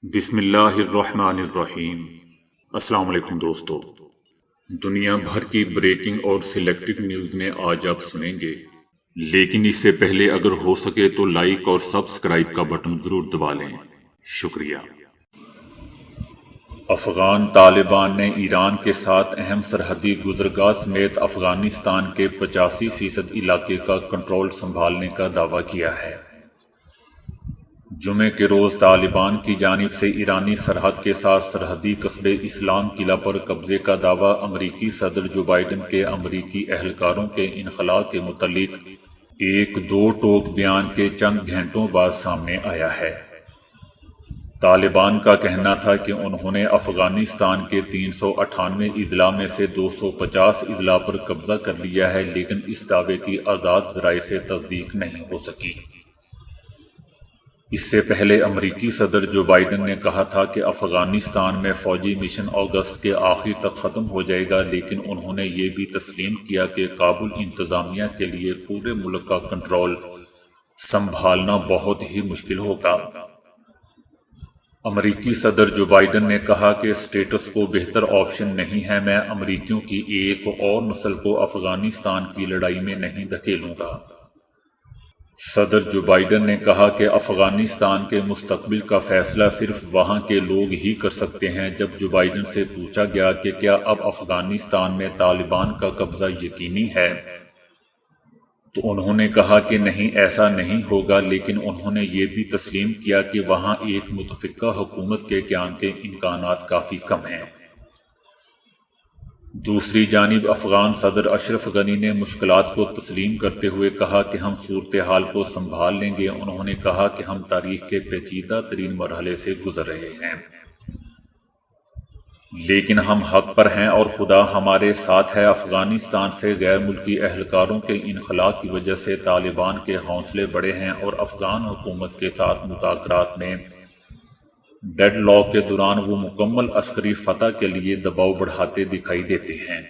بسم اللہ الرحمن الرحیم۔ السلام علیکم دوستو، دنیا بھر کی بریکنگ اور سلیکٹڈ نیوز میں آج آپ سنیں گے، لیکن اس سے پہلے اگر ہو سکے تو لائک اور سبسکرائب کا بٹن ضرور دبا لیں۔ شکریہ۔ افغان طالبان نے ایران کے ساتھ اہم سرحدی گزرگاہ سمیت افغانستان کے 85% علاقے کا کنٹرول سنبھالنے کا دعویٰ کیا ہے۔ جمعے کے روز طالبان کی جانب سے ایرانی سرحد کے ساتھ سرحدی قصبے اسلام قلعہ پر قبضے کا دعویٰ امریکی صدر جو بائیڈن کے امریکی اہلکاروں کے انخلاء کے متعلق ایک دو ٹوک بیان کے چند گھنٹوں بعد سامنے آیا ہے۔ طالبان کا کہنا تھا کہ انہوں نے افغانستان کے 398 اضلاع میں سے 250 اضلاع پر قبضہ کر لیا ہے، لیکن اس دعوے کی آزاد ذرائع سے تصدیق نہیں ہو سکی۔ اس سے پہلے امریکی صدر جو بائیڈن نے کہا تھا کہ افغانستان میں فوجی مشن اگست کے آخر تک ختم ہو جائے گا، لیکن انہوں نے یہ بھی تسلیم کیا کہ کابل انتظامیہ کے لیے پورے ملک کا کنٹرول سنبھالنا بہت ہی مشکل ہوگا۔ امریکی صدر جو بائیڈن نے کہا کہ اسٹیٹس کو بہتر آپشن نہیں ہے، میں امریکیوں کی ایک اور نسل کو افغانستان کی لڑائی میں نہیں دھکیلوں گا۔ صدر جو بائیڈن نے کہا کہ افغانستان کے مستقبل کا فیصلہ صرف وہاں کے لوگ ہی کر سکتے ہیں۔ جب جو بائیڈن سے پوچھا گیا کہ کیا اب افغانستان میں طالبان کا قبضہ یقینی ہے، تو انہوں نے کہا کہ نہیں، ایسا نہیں ہوگا، لیکن انہوں نے یہ بھی تسلیم کیا کہ وہاں ایک متفقہ حکومت کے قیام کے امکانات کافی کم ہیں۔ دوسری جانب افغان صدر اشرف غنی نے مشکلات کو تسلیم کرتے ہوئے کہا کہ ہم صورتحال کو سنبھال لیں گے۔ انہوں نے کہا کہ ہم تاریخ کے پیچیدہ ترین مرحلے سے گزر رہے ہیں، لیکن ہم حق پر ہیں اور خدا ہمارے ساتھ ہے۔ افغانستان سے غیر ملکی اہلکاروں کے انخلاء کی وجہ سے طالبان کے حوصلے بڑھے ہیں اور افغان حکومت کے ساتھ مذاکرات میں ڈیڈ لاک کے دوران وہ مکمل عسکری فتح کے لیے دباؤ بڑھاتے دکھائی دیتے ہیں۔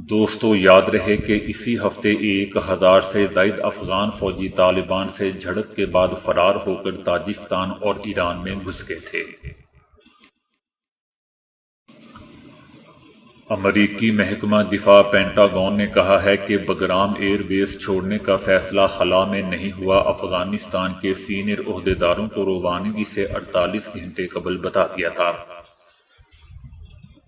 دوستو، یاد رہے کہ اسی ہفتے 1000 سے زائد افغان فوجی طالبان سے جھڑپ کے بعد فرار ہو کر تاجکستان اور ایران میں گھس گئے تھے۔ امریکی محکمہ دفاع پینٹاگون نے کہا ہے کہ بگرام ایئر بیس چھوڑنے کا فیصلہ خلا میں نہیں ہوا۔ افغانستان کے سینئر عہدیداروں کو روانگی سے 48 گھنٹے قبل بتا دیا تھا۔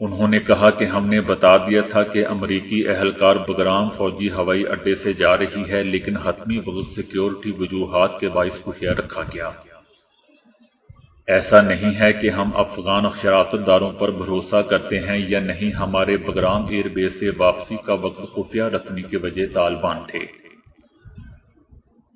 انہوں نے کہا کہ ہم نے بتا دیا تھا کہ امریکی اہلکار بگرام فوجی ہوائی اڈے سے جا رہی ہے، لیکن حتمی وقت سیکیورٹی وجوہات کے باعث خفیہ رکھا گیا۔ ایسا نہیں ہے کہ ہم افغان شراکت داروں پر بھروسہ کرتے ہیں یا نہیں، ہمارے بگرام ایئر بیس سے واپسی کا وقت خفیہ رکھنے کی وجہ طالبان تھے،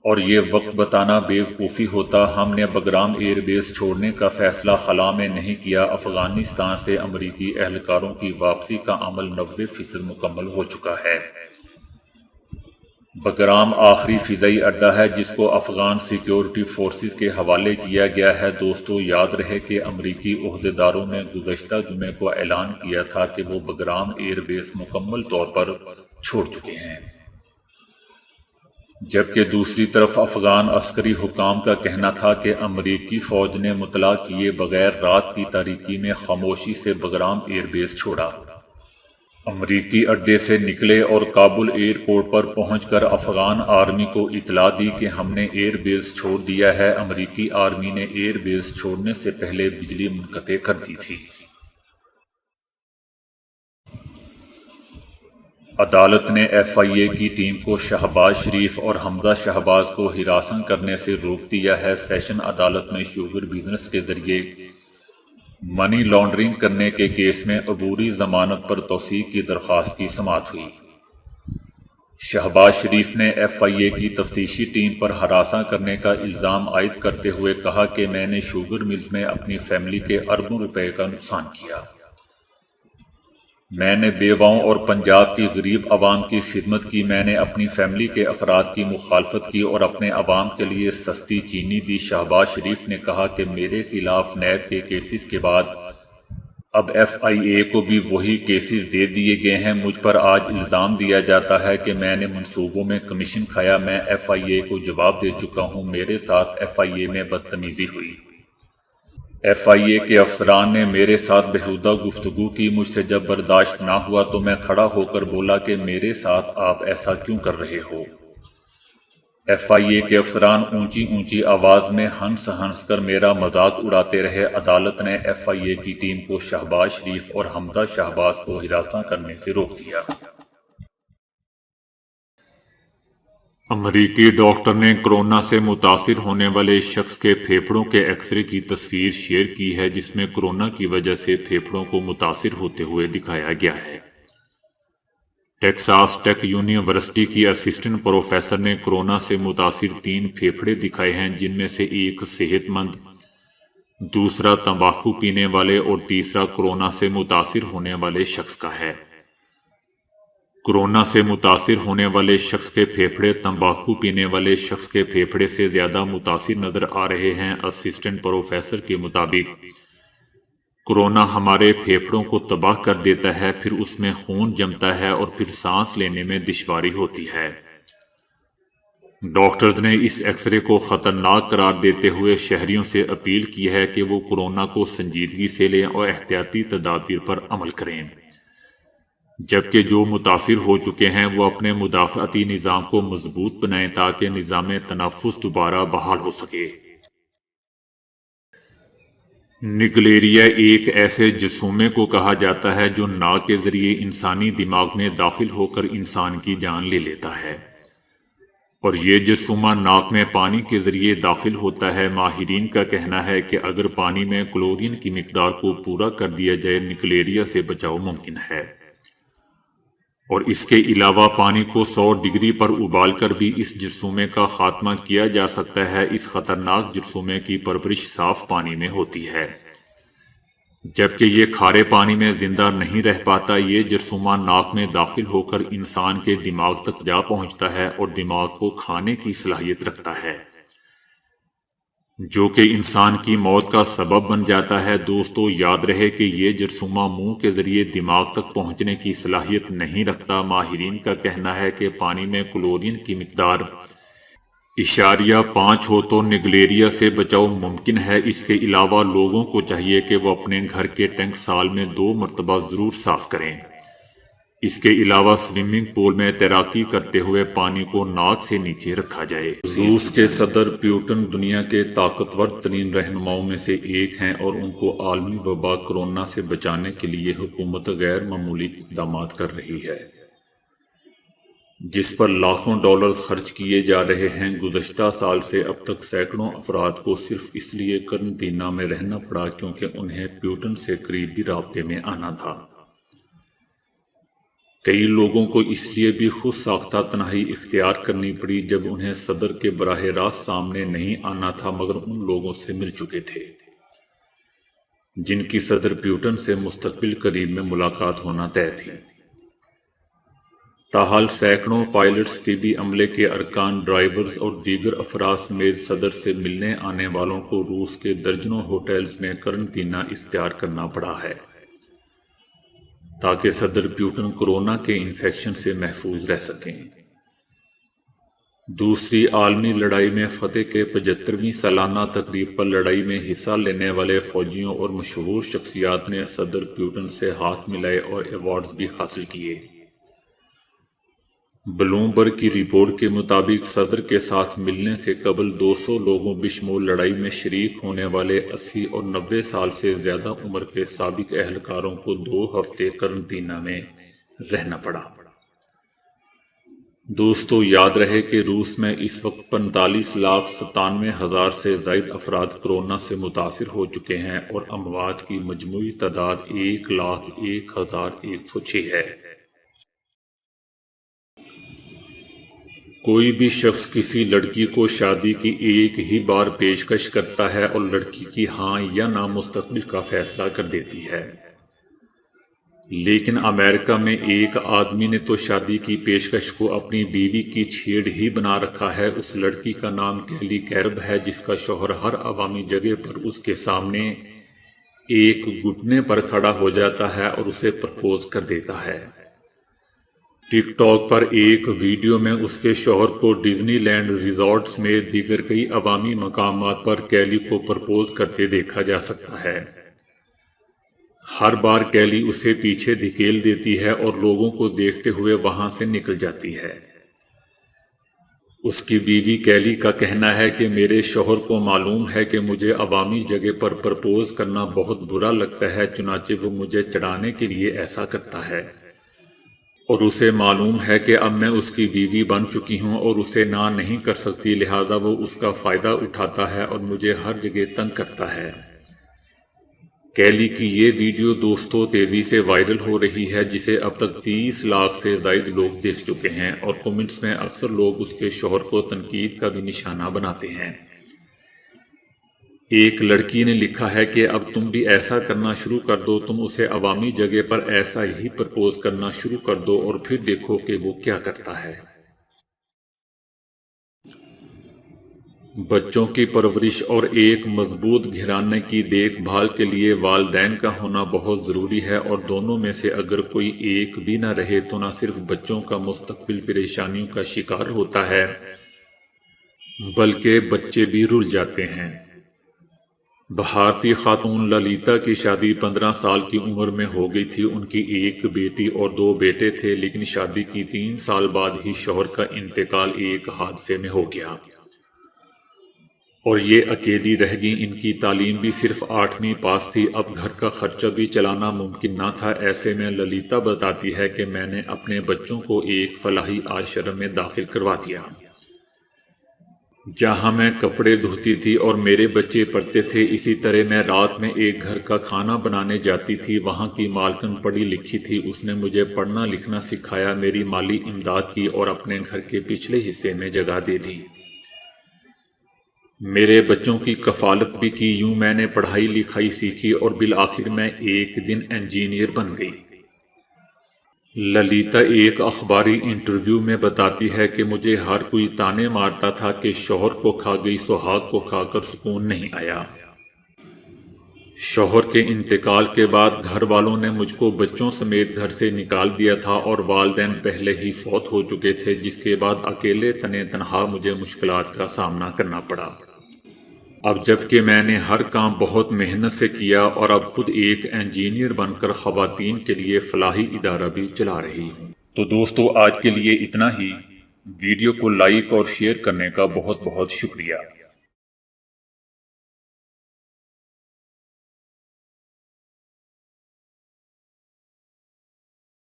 اور یہ وقت بتانا بے وقوفی ہوتا۔ ہم نے بگرام ایئر بیس چھوڑنے کا فیصلہ خلا میں نہیں کیا۔ افغانستان سے امریکی اہلکاروں کی واپسی کا عمل 90% مکمل ہو چکا ہے۔ بگرام آخری فضائی اڈہ ہے جس کو افغان سیکیورٹی فورسز کے حوالے کیا گیا ہے۔ دوستو، یاد رہے کہ امریکی عہدیداروں نے گزشتہ جمعے کو اعلان کیا تھا کہ وہ بگرام ایئر بیس مکمل طور پر چھوڑ چکے ہیں، جبکہ دوسری طرف افغان عسکری حکام کا کہنا تھا کہ امریکی فوج نے مطلع کیے بغیر رات کی تاریکی میں خاموشی سے بگرام ایئر بیس چھوڑا۔ امریکی اڈے سے نکلے اور کابل ایئرپورٹ پر پہنچ کر افغان آرمی کو اطلاع دی کہ ہم نے ایئر بیس چھوڑ دیا ہے۔ امریکی آرمی نے ایئر بیس چھوڑنے سے پہلے بجلی منقطع کر دی تھی۔ عدالت نے FIA کی ٹیم کو شہباز شریف اور حمزہ شہباز کو ہراساں کرنے سے روک دیا ہے۔ سیشن عدالت میں شوگر بزنس کے ذریعے منی لانڈرنگ کرنے کے کیس میں عبوری ضمانت پر توسیع کی درخواست کی سماعت ہوئی۔ شہباز شریف نے FIA کی تفتیشی ٹیم پر ہراساں کرنے کا الزام عائد کرتے ہوئے کہا کہ میں نے شوگر ملز میں اپنی فیملی کے اربوں روپے کا نقصان کیا۔ میں نے بیواؤں اور پنجاب کی غریب عوام کی خدمت کی۔ میں نے اپنی فیملی کے افراد کی مخالفت کی اور اپنے عوام کے لیے سستی چینی دی۔ شہباز شریف نے کہا کہ میرے خلاف نیب کے کیسز کے بعد اب FIA کو بھی وہی کیسز دے دیے گئے ہیں۔ مجھ پر آج الزام دیا جاتا ہے کہ میں نے منصوبوں میں کمیشن کھایا۔ میں FIA کو جواب دے چکا ہوں، میرے ساتھ FIA میں بدتمیزی ہوئی۔ FIA کے افسران نے میرے ساتھ بیہودہ گفتگو کی. مجھ سے جب برداشت نہ ہوا تو میں کھڑا ہو کر بولا کہ میرے ساتھ آپ ایسا کیوں کر رہے ہو؟ FIA کے افسران اونچی اونچی آواز میں ہنس ہنس کر میرا مذاق اڑاتے رہے. عدالت نے FIA کی ٹیم کو شہباز شریف اور حمزہ شہباز کو ہراساں کرنے سے روک دیا. امریکی ڈاکٹر نے کورونا سے متاثر ہونے والے شخص کے پھیپھڑوں کے ایکس رے کی تصویر شیئر کی ہے جس میں کورونا کی وجہ سے پھیپھڑوں کو متاثر ہوتے ہوئے دکھایا گیا ہے. ٹیکساس ٹیک یونیورسٹی کی اسسٹنٹ پروفیسر نے کورونا سے متاثر 3 پھیپھڑے دکھائے ہیں جن میں سے ایک صحت مند، دوسرا تمباکو پینے والے اور تیسرا کورونا سے متاثر ہونے والے شخص کا ہے. کورونا سے متاثر ہونے والے شخص کے پھیپھڑے تمباکو پینے والے شخص کے پھیپھڑے سے زیادہ متاثر نظر آ رہے ہیں. اسسٹنٹ پروفیسر کے مطابق کورونا ہمارے پھیپھڑوں کو تباہ کر دیتا ہے، پھر اس میں خون جمتا ہے اور پھر سانس لینے میں دشواری ہوتی ہے. ڈاکٹرز نے اس ایکس رے کو خطرناک قرار دیتے ہوئے شہریوں سے اپیل کی ہے کہ وہ کورونا کو سنجیدگی سے لیں اور احتیاطی تدابیر پر عمل کریں، جبکہ جو متاثر ہو چکے ہیں وہ اپنے مدافعتی نظام کو مضبوط بنائیں تاکہ نظام تنفس دوبارہ بحال ہو سکے. نگلیریا ایک ایسے جرثومے کو کہا جاتا ہے جو ناک کے ذریعے انسانی دماغ میں داخل ہو کر انسان کی جان لے لیتا ہے، اور یہ جرثومہ ناک میں پانی کے ذریعے داخل ہوتا ہے. ماہرین کا کہنا ہے کہ اگر پانی میں کلورین کی مقدار کو پورا کر دیا جائے نگلیریا سے بچاؤ ممکن ہے، اور اس کے علاوہ پانی کو 100 ڈگری پر ابال کر بھی اس جرثومے کا خاتمہ کیا جا سکتا ہے. اس خطرناک جرثومے کی پرورش صاف پانی میں ہوتی ہے، جبکہ یہ کھارے پانی میں زندہ نہیں رہ پاتا. یہ جرثومہ ناک میں داخل ہو کر انسان کے دماغ تک جا پہنچتا ہے اور دماغ کو کھانے کی صلاحیت رکھتا ہے، جو کہ انسان کی موت کا سبب بن جاتا ہے. دوستو، یاد رہے کہ یہ جرثومہ منہ کے ذریعے دماغ تک پہنچنے کی صلاحیت نہیں رکھتا. ماہرین کا کہنا ہے کہ پانی میں کلورین کی مقدار 0.5 ہو تو نگلیریا سے بچاؤ ممکن ہے. اس کے علاوہ لوگوں کو چاہیے کہ وہ اپنے گھر کے ٹینک سال میں 2 مرتبہ ضرور صاف کریں. اس کے علاوہ سوئمنگ پول میں تیراکی کرتے ہوئے پانی کو ناک سے نیچے رکھا جائے. روس کے صدر پیوٹن دنیا کے طاقتور ترین رہنماؤں میں سے ایک ہیں اور ان کو عالمی وبا کورونا سے بچانے کے لیے حکومت غیر معمولی اقدامات کر رہی ہے جس پر لاکھوں ڈالرز خرچ کیے جا رہے ہیں. گزشتہ سال سے اب تک سینکڑوں افراد کو صرف اس لیے قرنطینہ میں رہنا پڑا کیونکہ انہیں پیوٹن سے قریبی رابطے میں آنا تھا. کئی لوگوں کو اس لیے بھی خود ساختہ تنہائی اختیار کرنی پڑی جب انہیں صدر کے براہ راست سامنے نہیں آنا تھا، مگر ان لوگوں سے مل چکے تھے جن کی صدر پیوٹن سے مستقبل قریب میں ملاقات ہونا طے تھی. تاحال سینکڑوں پائلٹس، طبی عملے کے ارکان، ڈرائیورز اور دیگر افراد سمیت صدر سے ملنے آنے والوں کو روس کے درجنوں ہوٹلز میں قرنطینہ اختیار کرنا پڑا ہے تاکہ صدر پیوٹن کورونا کے انفیکشن سے محفوظ رہ سکیں. دوسری عالمی لڑائی میں فتح کے 75ویں سالانہ تقریب پر لڑائی میں حصہ لینے والے فوجیوں اور مشہور شخصیات نے صدر پیوٹن سے ہاتھ ملائے اور ایوارڈز بھی حاصل کیے. بلومبرگ کی رپورٹ کے مطابق صدر کے ساتھ ملنے سے قبل 200 لوگوں بشمول لڑائی میں شریک ہونے والے 80 اور 90 سال سے زیادہ عمر کے سابق اہلکاروں کو 2 ہفتے قرنطینہ میں رہنا پڑا. دوستو، یاد رہے کہ روس میں اس وقت 45,97,000 سے زائد افراد کورونا سے متاثر ہو چکے ہیں اور اموات کی مجموعی تعداد 1,01,106 ہے. کوئی بھی شخص کسی لڑکی کو شادی کی ایک ہی بار پیشکش کرتا ہے اور لڑکی کی ہاں یا نہ مستقبل کا فیصلہ کر دیتی ہے، لیکن امریکہ میں ایک آدمی نے تو شادی کی پیشکش کو اپنی بیوی کی چھیڑ ہی بنا رکھا ہے. اس لڑکی کا نام کیلی کیرب ہے جس کا شوہر ہر عوامی جگہ پر اس کے سامنے ایک گھٹنے پر کھڑا ہو جاتا ہے اور اسے پرپوز کر دیتا ہے. ٹک ٹاک پر ایک ویڈیو میں اس کے شوہر کو ڈزنی لینڈ ریزارٹ سمیت دیگر کئی عوامی مقامات پر کیلی کو پرپوز کرتے دیکھا جا سکتا ہے۔ ہر بار کیلی اسے پیچھے دھکیل دیتی ہے اور لوگوں کو دیکھتے ہوئے وہاں سے نکل جاتی ہے۔ اس کی بیوی کیلی کا کہنا ہے کہ میرے شوہر کو معلوم ہے کہ مجھے عوامی جگہ پر پرپوز کرنا بہت برا لگتا ہے، چنانچہ وہ مجھے چڑھانے کے لیے ایسا کرتا ہے، اور اسے معلوم ہے کہ اب میں اس کی بیوی بن چکی ہوں اور اسے نہ نہیں کر سکتی، لہذا وہ اس کا فائدہ اٹھاتا ہے اور مجھے ہر جگہ تنگ کرتا ہے۔ کیلی کی یہ ویڈیو دوستوں تیزی سے وائرل ہو رہی ہے، جسے اب تک 30 لاکھ سے زائد لوگ دیکھ چکے ہیں، اور کمنٹس میں اکثر لوگ اس کے شوہر کو تنقید کا بھی نشانہ بناتے ہیں۔ ایک لڑکی نے لکھا ہے کہ اب تم بھی ایسا کرنا شروع کر دو، تم اسے عوامی جگہ پر ایسا ہی پرپوز کرنا شروع کر دو اور پھر دیکھو کہ وہ کیا کرتا ہے۔ بچوں کی پرورش اور ایک مضبوط گھرانے کی دیکھ بھال کے لیے والدین کا ہونا بہت ضروری ہے، اور دونوں میں سے اگر کوئی ایک بھی نہ رہے تو نہ صرف بچوں کا مستقبل پریشانیوں کا شکار ہوتا ہے بلکہ بچے بھی رل جاتے ہیں۔ بھارتی خاتون للیتا کی شادی 15 سال کی عمر میں ہو گئی تھی۔ ان کی ایک بیٹی اور 2 بیٹے تھے، لیکن شادی کی 3 سال بعد ہی شوہر کا انتقال ایک حادثے میں ہو گیا اور یہ اکیلی رہ گئیں۔ ان کی تعلیم بھی صرف 8ویں پاس تھی، اب گھر کا خرچہ بھی چلانا ممکن نہ تھا۔ ایسے میں للیتا بتاتی ہے کہ میں نے اپنے بچوں کو ایک فلاحی آشرم میں داخل کروا دیا، جہاں میں کپڑے دھوتی تھی اور میرے بچے پڑھتے تھے۔ اسی طرح میں رات میں ایک گھر کا کھانا بنانے جاتی تھی۔ وہاں کی مالکن پڑھی لکھی تھی، اس نے مجھے پڑھنا لکھنا سکھایا، میری مالی امداد کی اور اپنے گھر کے پچھلے حصے میں جگہ دے دی۔ میرے بچوں کی کفالت بھی کی۔ یوں میں نے پڑھائی لکھائی سیکھی اور بالآخر میں ایک دن انجینئر بن گئی۔ للیتا ایک اخباری انٹرویو میں بتاتی ہے کہ مجھے ہر کوئی تانے مارتا تھا کہ شوہر کو کھا گئی، سہاگ کو کھا کر سکون نہیں آیا۔ شوہر کے انتقال کے بعد گھر والوں نے مجھ کو بچوں سمیت گھر سے نکال دیا تھا اور والدین پہلے ہی فوت ہو چکے تھے، جس کے بعد اکیلے تنہا مجھے مشکلات کا سامنا کرنا پڑا۔ اب جب کہ میں نے ہر کام بہت محنت سے کیا اور اب خود ایک انجینئر بن کر خواتین کے لیے فلاحی ادارہ بھی چلا رہی ہوں۔ تو دوستو، آج کے لیے اتنا ہی۔ ویڈیو کو لائک اور شیئر کرنے کا بہت بہت شکریہ۔